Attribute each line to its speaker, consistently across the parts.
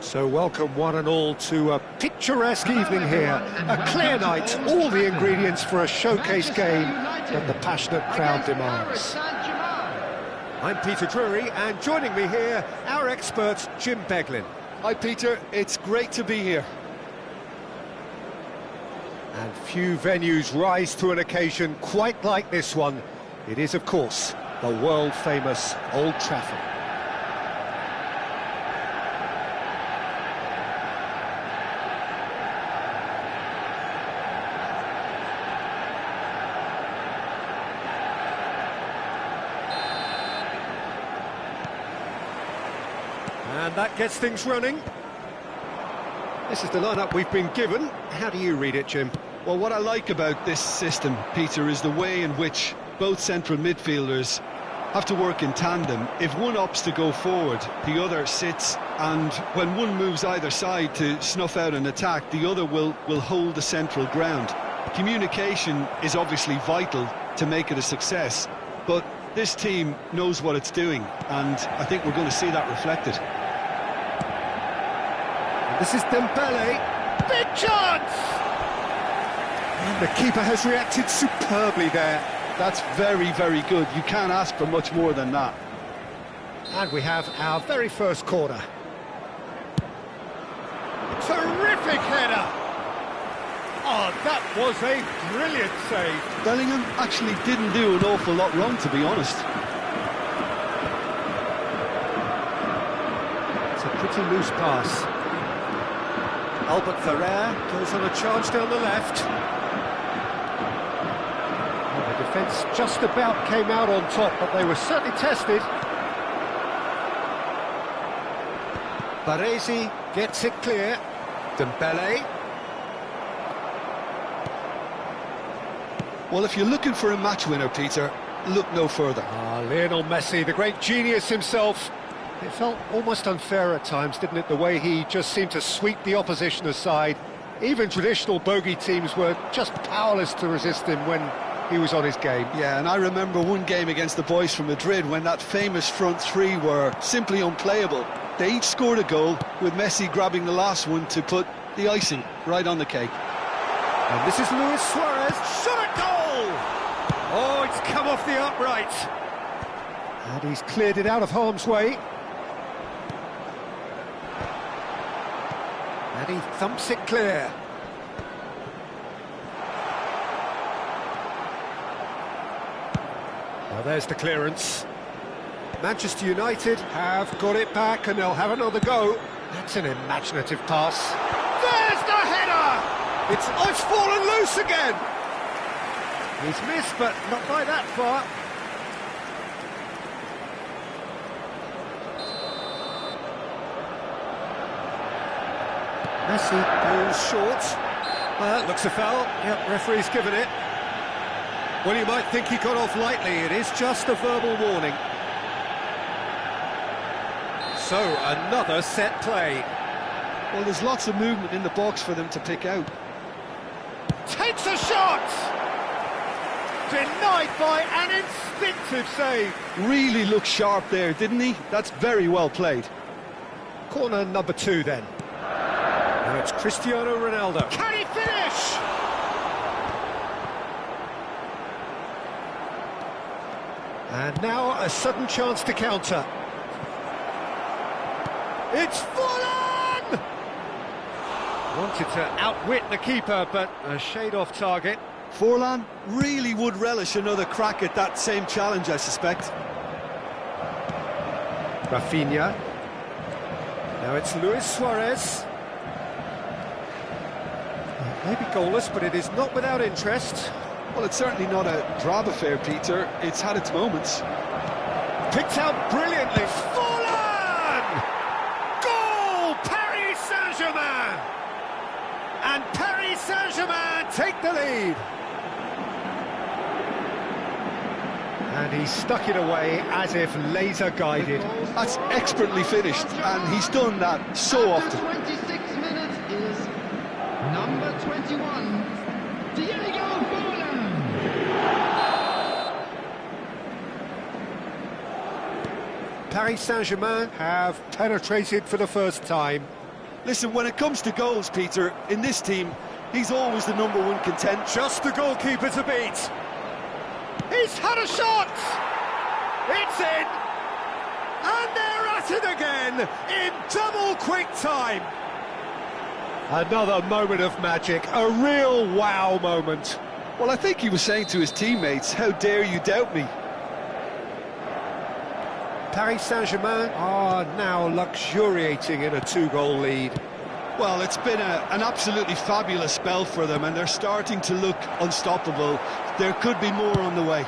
Speaker 1: So welcome one and all to a picturesque evening here, a clear night, all the ingredients for a showcase game that the passionate crowd demands. I'm Peter Drury, and joining me here, our expert Jim Beglin.
Speaker 2: Hi Peter, it's great to be here.
Speaker 1: And few venues rise to an occasion quite like this one. It is, of course, the world-famous Old Trafford. And that gets things running. This is the lineup we've been given. How do you read it, Jim?
Speaker 2: Well, what I like about this system, Peter, is the way in which both central midfielders have to work in tandem. If one opts to go forward, the other sits, and when one moves either side to snuff out an attack, the other will hold the central ground. Communication is obviously vital to make it a success, but this team knows what it's doing, and I think we're going to see that reflected.
Speaker 1: This is Dembele. Big chance! And the keeper has reacted superbly there.
Speaker 2: That's very, very good. You can't ask for much more than that.
Speaker 1: And we have our very first corner. Terrific header! Oh, that was a brilliant save.
Speaker 2: Bellingham actually didn't do an awful lot wrong, to be honest.
Speaker 1: It's a pretty loose pass. Albert Ferrer goes on a charge down the left. Well, the defence just about came out on top, but they were certainly tested. Baresi gets it clear. Dembele.
Speaker 2: Well, if you're looking for a match winner, Peter, look no further.
Speaker 1: Lionel Messi, the great genius himself. It felt almost unfair at times, didn't it, the way he just seemed to sweep the opposition aside. Even traditional bogey teams were just powerless to resist him when he was on his game.
Speaker 2: Yeah, and I remember one game against the boys from Madrid when that famous front three were simply unplayable. They each scored a goal, with Messi grabbing the last one to put the icing right on the cake.
Speaker 1: And this is Luis Suarez, shot at goal! Oh, it's come off the upright. And he's cleared it out of harm's way. And he thumps it clear. Well, there's the clearance. Manchester United have got it back and they'll have another go. That's an imaginative pass. There's the header! It's fallen loose again! He's missed, but not by that far. Messi goes short. Looks a foul. Yep, referee's given it. Well, you might think he got off lightly. It is just a verbal warning. So, another set play.
Speaker 2: Well, there's lots of movement in the box for them to pick out.
Speaker 1: Takes a shot! Denied by an instinctive save.
Speaker 2: Really looked sharp there, didn't he? That's very well played.
Speaker 1: Corner number 2 then. Now it's Cristiano Ronaldo. Can he finish? And now a sudden chance to counter. It's Forlan! Wanted to outwit the keeper, but a shade off target.
Speaker 2: Forlan really would relish another crack at that same challenge, I suspect.
Speaker 1: Rafinha. Now it's Luis Suarez. Maybe goalless, but it is not without interest.
Speaker 2: Well, it's certainly not a drab affair, Peter. It's had its moments.
Speaker 1: Picked out brilliantly. Forlan! Goal! Paris Saint-Germain! And Paris Saint-Germain take the lead. And he stuck it away as if laser-guided.
Speaker 2: That's expertly finished, and he's done that so often.
Speaker 3: 26 minutes is number 21, Diego Forlan.
Speaker 1: Paris Saint-Germain have penetrated for the first time.
Speaker 2: Listen, when it comes to goals, Peter, in this team, he's always the #1 contender.
Speaker 1: Just the goalkeeper to beat. He's had a shot! It's in! And they're at it again, in double quick time. Another moment of magic, a real wow moment.
Speaker 2: Well, I think he was saying to his teammates, how dare you doubt me?
Speaker 1: Paris Saint-Germain are now luxuriating in a 2-goal lead.
Speaker 2: Well, it's been an absolutely fabulous spell for them, and they're starting to look unstoppable. There could be more on the way.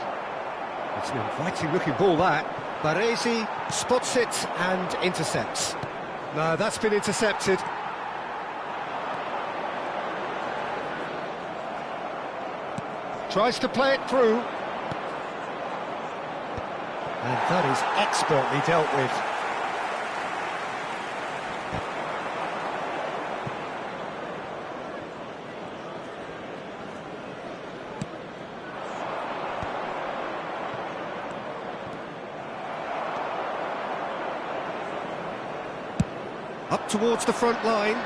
Speaker 1: It's an inviting-looking ball, that. Baresi spots it and intercepts. No, that's been intercepted. Tries to play it through. And that is expertly dealt with. Up towards the front line.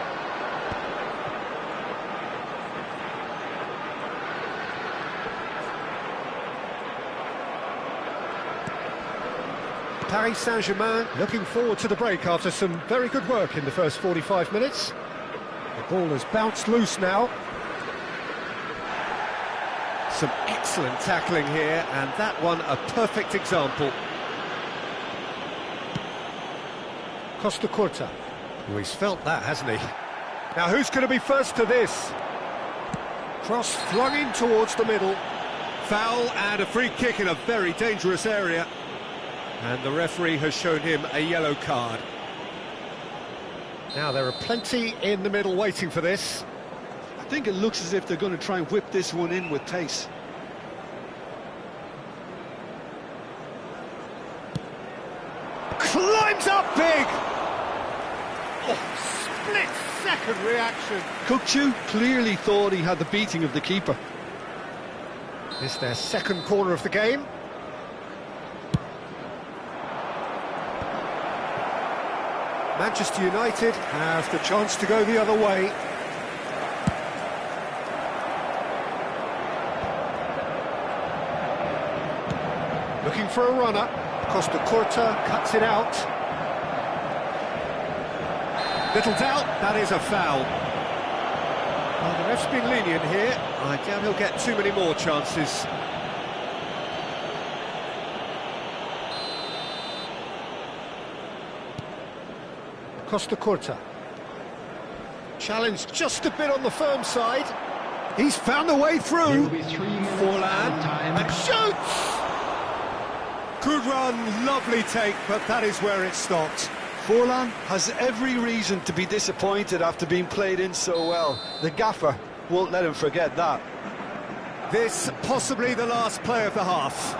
Speaker 1: Paris Saint-Germain looking forward to the break after some very good work in the first 45 minutes. The ball has bounced loose now. Some excellent tackling here, and that one a perfect example. Costa Curta. Oh, he's felt that, hasn't he? Now who's going to be first to this? Cross flung in towards the middle. Foul and a free kick in a very dangerous area. And the referee has shown him a yellow card. Now there are plenty in the middle waiting for this.
Speaker 2: I think it looks as if they're going to try and whip this one in with pace.
Speaker 1: Climbs up big! Oh, split-second reaction.
Speaker 2: Kukçu clearly thought he had the beating of the keeper.
Speaker 1: It's their second corner of the game. Manchester United have the chance to go the other way. Looking for a runner. Costa Curta cuts it out. Little doubt, that is a foul. Well, the ref's been lenient here. I doubt he'll get too many more chances. Costa Curta. Challenge just a bit on the firm side. He's found a way through. Forlan and shoots! Good run, lovely take, but that is where it stopped.
Speaker 2: Forlan has every reason to be disappointed after being played in so well. The gaffer won't let him forget that.
Speaker 1: This possibly the last play of the half.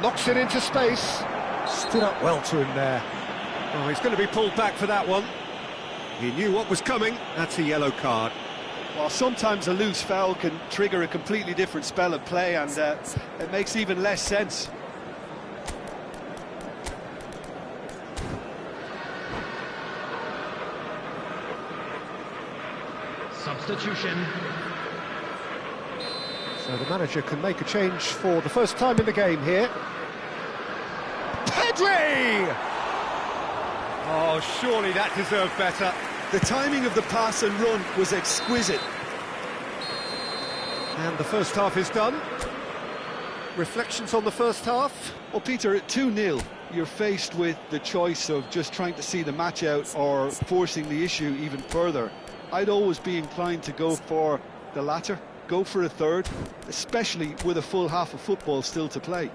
Speaker 1: Knocks it into space. Stood up well to him there. Oh, he's going to be pulled back for that one. He knew what was coming. That's a yellow card.
Speaker 2: Well, sometimes a loose foul can trigger a completely different spell of play, and it makes even less sense.
Speaker 3: Substitution.
Speaker 1: So the manager can make a change for the first time in the game here. Pedri! Oh, surely that deserved better.
Speaker 2: The timing of the pass and run was exquisite.
Speaker 1: And the first half is done. Reflections on the first half?
Speaker 2: Well, Peter, at 2-0, you're faced with the choice of just trying to see the match out or forcing the issue even further. I'd always be inclined to go for the latter, go for a third, especially with a full half of football still to play.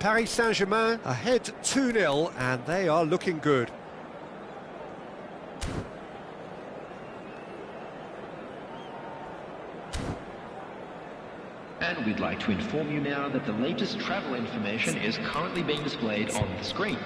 Speaker 1: Paris Saint-Germain ahead 2-0, and they are looking good.
Speaker 4: And we'd like to inform you now that the latest travel information is currently being displayed on the screen.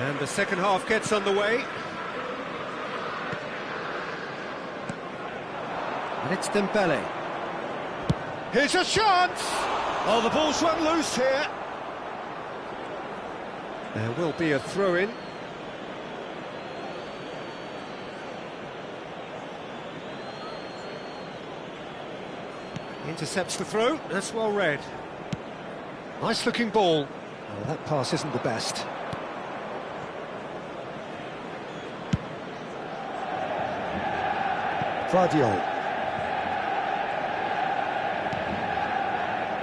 Speaker 1: And the second half gets underway. And it's Dembele. Here's a chance! Oh, the ball's run loose here. There will be a throw-in. Intercepts the throw, that's well read. Nice looking ball. Oh, that pass isn't the best. Vardiol.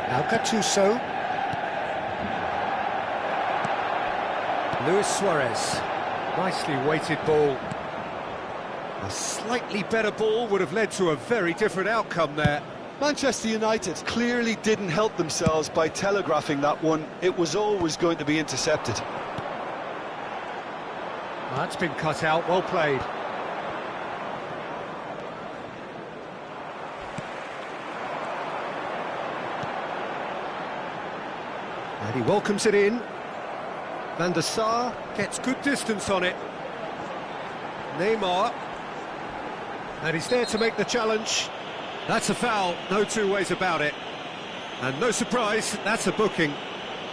Speaker 1: Now Gattuso. Luis Suarez. Nicely weighted ball. A slightly better ball would have led to a very different outcome there.
Speaker 2: Manchester United clearly didn't help themselves by telegraphing that one. It was always going to be intercepted.
Speaker 1: That's been cut out, well played. And he welcomes it in. Van der Sar gets good distance on it. Neymar. And he's there to make the challenge. That's a foul, no two ways about it. And no surprise, that's a booking.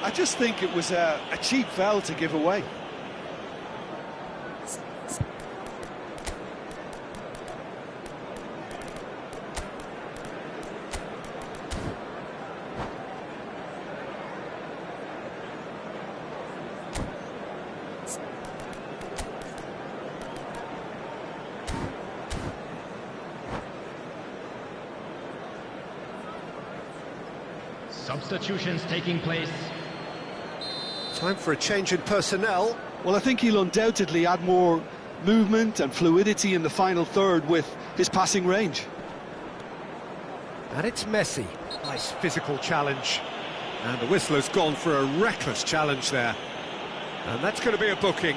Speaker 2: I just think it was a cheap foul to give away.
Speaker 3: Substitutions taking place.
Speaker 1: Time for a change in personnel.
Speaker 2: Well, I think he'll undoubtedly add more movement and fluidity in the final third with his passing range.
Speaker 1: And it's Messi. Nice physical challenge. And the whistler's gone for a reckless challenge there. And that's going to be a booking.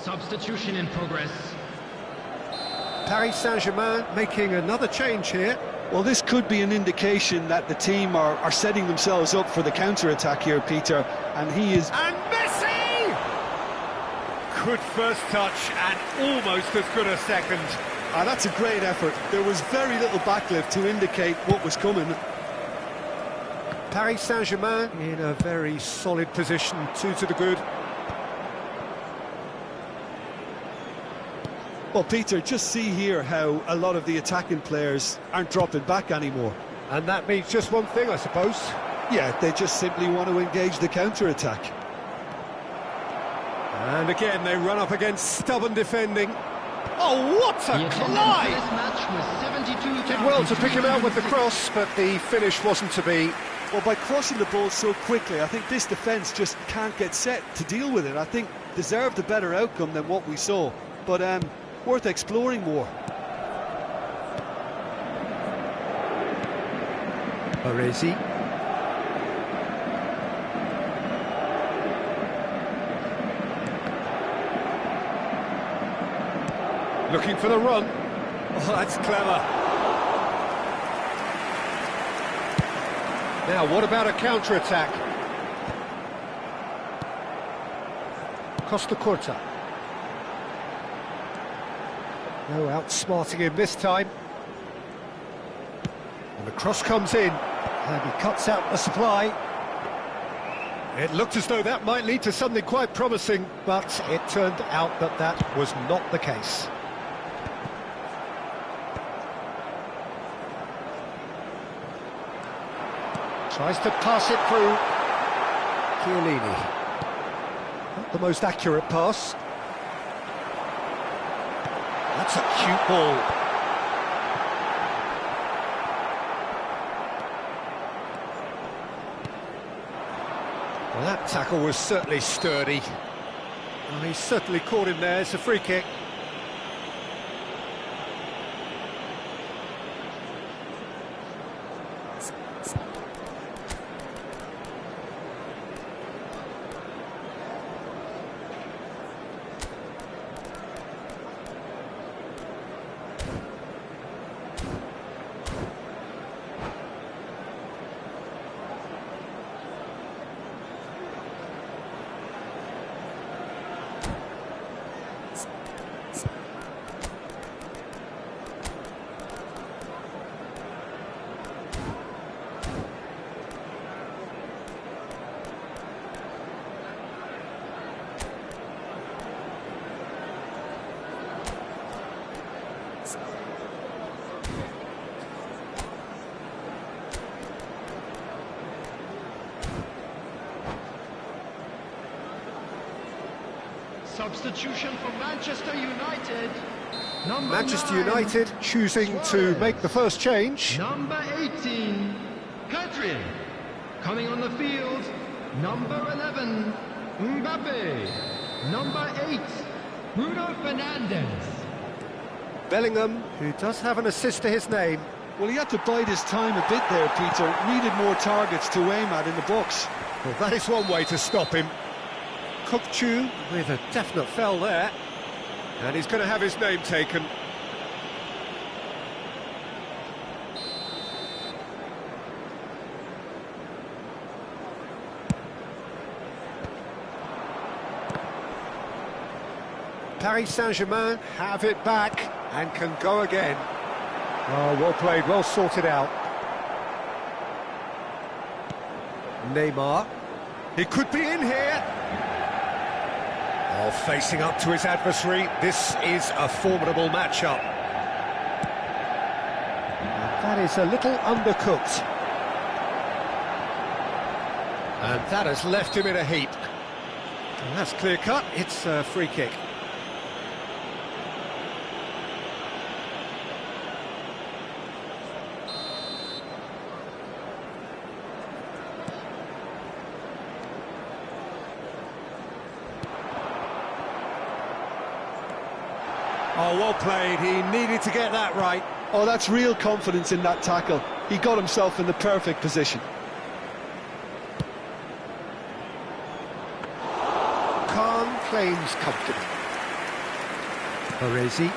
Speaker 3: Substitution in progress.
Speaker 1: Paris Saint-Germain making another change here.
Speaker 2: Well, this could be an indication that the team are setting themselves up for the counter-attack here, Peter, and he is...
Speaker 1: And Messi! Good first touch and almost as good a second.
Speaker 2: Ah, that's a great effort. There was very little backlift to indicate what was coming.
Speaker 1: Paris Saint-Germain in a very solid position, 2 to the good.
Speaker 2: Well, Peter, just see here how a lot of the attacking players aren't dropping back anymore.
Speaker 1: And that means just one thing, I suppose.
Speaker 2: Yeah, they just simply want to engage the counter-attack.
Speaker 1: And again, they run up against stubborn defending. Oh, what a
Speaker 3: The attendance for
Speaker 1: collide!
Speaker 3: this match was
Speaker 1: Did well to pick him out with the cross, but the finish wasn't to be.
Speaker 2: Well, by crossing the ball so quickly, I think this defence just can't get set to deal with it. I think deserved a better outcome than what we saw, but worth exploring more.
Speaker 1: Baresi. Looking for the run. Oh, that's clever. Now, what about a counter-attack? Costa Curta. No outsmarting him this time. And the cross comes in, and he cuts out the supply. It looked as though that might lead to something quite promising, but it turned out that that was not the case. Tries to pass it through. Chiellini. Not the most accurate pass. That's a cute ball. Well, that tackle was certainly sturdy. Well, he certainly caught him there. It's a free kick.
Speaker 3: Substitution for Manchester United.
Speaker 1: Manchester
Speaker 3: 9,
Speaker 1: United choosing to make the first change.
Speaker 3: Number 18, Kadri. Coming on the field, number 11, Mbappe. Number 8, Bruno Fernandes.
Speaker 1: Bellingham, who does have an assist to his name.
Speaker 2: Well, he had to bide his time a bit there, Peter. Needed more targets to aim at in the box.
Speaker 1: Well, that is one way to stop him. Kokchu with a definite foul there. And he's going to have his name taken. Paris Saint-Germain have it back and can go again. Oh, well played, well sorted out. Neymar. He could be in here. Oh, facing up to his adversary. This is a formidable matchup. And that is a little undercooked. And that has left him in a heap. And that's clear cut. It's a free kick. Oh, well played. He needed to get that right.
Speaker 2: Oh, that's real confidence in that tackle. He got himself in the perfect position.
Speaker 1: Khan claims comfortable. Baresi.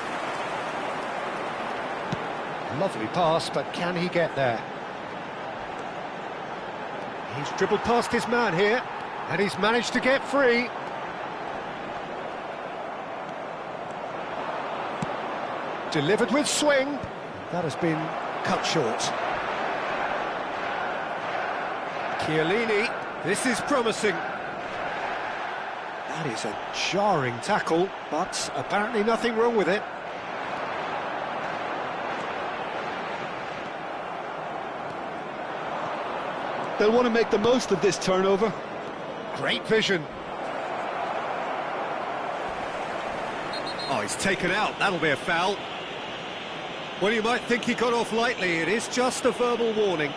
Speaker 1: Lovely pass, but can he get there? He's dribbled past his man here, and he's managed to get free. Delivered with swing. That has been cut short. Chiellini, this is promising. That is a jarring tackle, but apparently nothing wrong with it.
Speaker 2: They'll want to make the most of this turnover.
Speaker 1: Great vision. Oh, he's taken out. That'll be a foul. Well, you might think he got off lightly. It is just a verbal warning.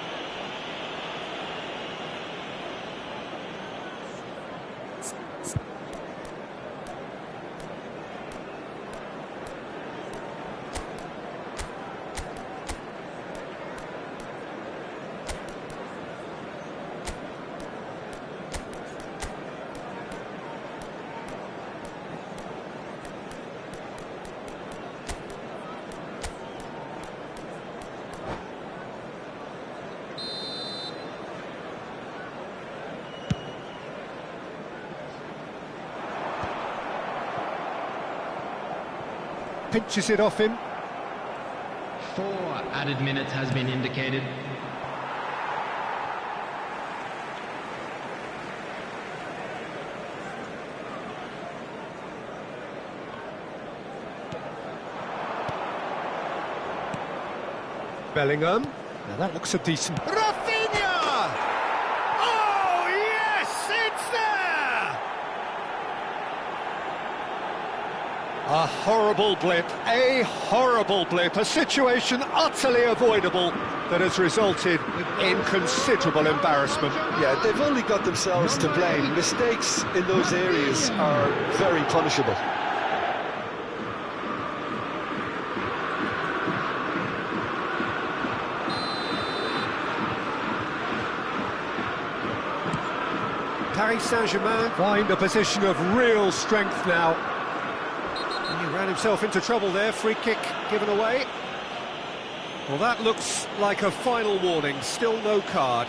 Speaker 1: Pinches it off him.
Speaker 3: 4 added minutes has been indicated.
Speaker 1: Bellingham. Now that looks a decent... Rafinha! Oh, yes! It's there! A horrible blip, a situation utterly avoidable that has resulted in considerable embarrassment.
Speaker 2: Yeah, they've only got themselves to blame. Mistakes in those areas are very punishable.
Speaker 1: Paris Saint-Germain find a position of real strength now. He ran himself into trouble there, free kick given away. Well, that looks like a final warning, still no card.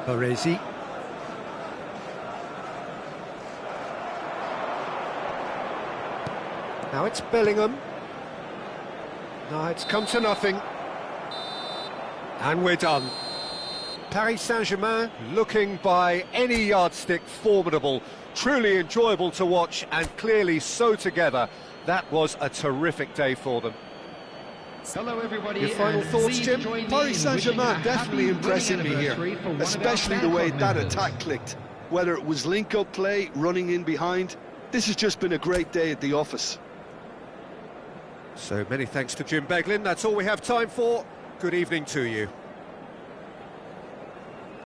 Speaker 1: Baresi. Now it's Bellingham. No, it's come to nothing. And we're done. Paris Saint-Germain looking by any yardstick formidable, truly enjoyable to watch and clearly so together. That was a terrific day for them.
Speaker 3: Hello everybody.
Speaker 1: Your final thoughts, Jim?
Speaker 2: Paris Saint-Germain definitely impressing me here, especially the way that attack clicked. Whether it was link-up play, running in behind, this has just been a great day at the office.
Speaker 1: So many thanks to Jim Beglin. That's all we have time for. Good evening to you.